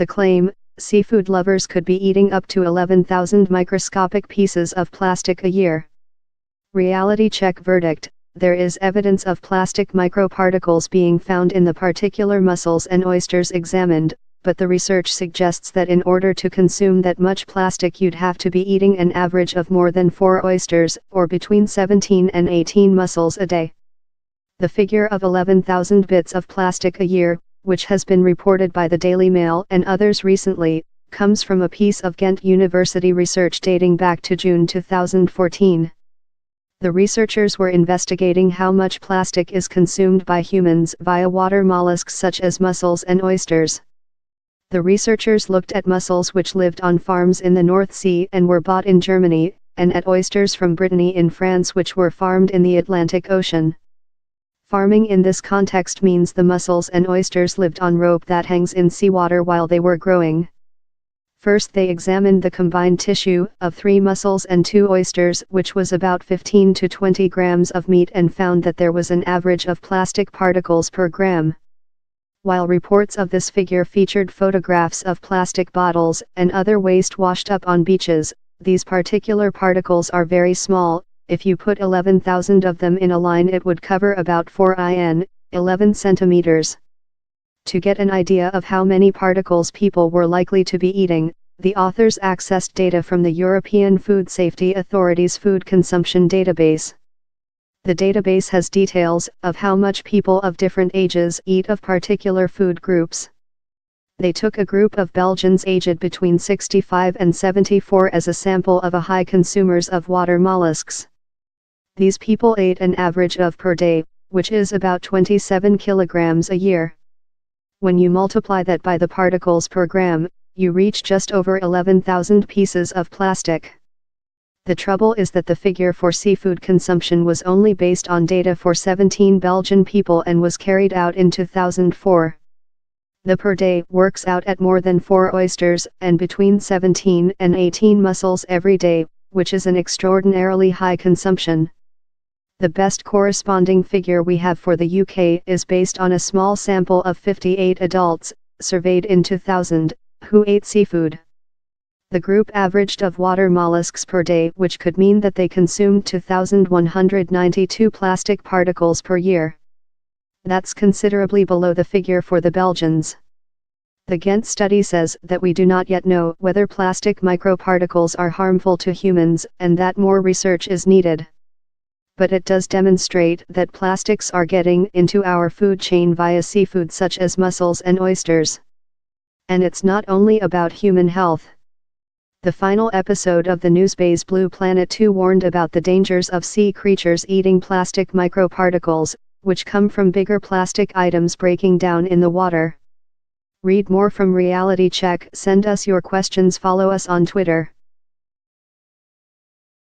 The claim, seafood lovers could be eating up to 11,000 microscopic pieces of plastic a year. Reality check verdict: there is evidence of plastic microparticles being found in the particular mussels and oysters examined, but the research suggests that in order to consume that much plastic you'd have to be eating an average of more than 4 oysters, or between 17 and 18 mussels a day. The figure of 11,000 bits of plastic a year, which has been reported by the Daily Mail and others recently, comes from a piece of Ghent University research dating back to June 2014. The researchers were investigating how much plastic is consumed by humans via water mollusks such as mussels and oysters. The researchers looked at mussels which lived on farms in the North Sea and were bought in Germany, and at oysters from Brittany in France which were farmed in the Atlantic Ocean. Farming in this context means the mussels and oysters lived on rope that hangs in seawater while they were growing. First they examined the combined tissue of 3 mussels and 2 oysters, which was about 15 to 20 grams of meat, and found that there was an average of plastic particles per gram. While reports of this figure featured photographs of plastic bottles and other waste washed up on beaches, these particular particles are very small. If you put 11,000 of them in a line it would cover about 4 in, 11 centimeters. To get an idea of how many particles people were likely to be eating, the authors accessed data from the European Food Safety Authority's food consumption database. The database has details of how much people of different ages eat of particular food groups. They took a group of Belgians aged between 65 and 74 as a sample of a high consumers of water mollusks. These people ate an average of per day, which is about 27 kilograms a year. When you multiply that by the particles per gram, you reach just over 11,000 pieces of plastic. The trouble is that the figure for seafood consumption was only based on data for 17 Belgian people and was carried out in 2004. The per day works out at more than 4 oysters and between 17 and 18 mussels every day, which is an extraordinarily high consumption. The best corresponding figure we have for the UK is based on a small sample of 58 adults, surveyed in 2000, who ate seafood. The group averaged of water mollusks per day, which could mean that they consumed 2,192 plastic particles per year. That's considerably below the figure for the Belgians. The Ghent study says that we do not yet know whether plastic microparticles are harmful to humans and that more research is needed. But it does demonstrate that plastics are getting into our food chain via seafood such as mussels and oysters. And it's not only about human health. The final episode of the Newsbay's Blue Planet 2 warned about the dangers of sea creatures eating plastic microparticles, which come from bigger plastic items breaking down in the water. Read more from Reality Check. Send us your questions. Follow us on Twitter.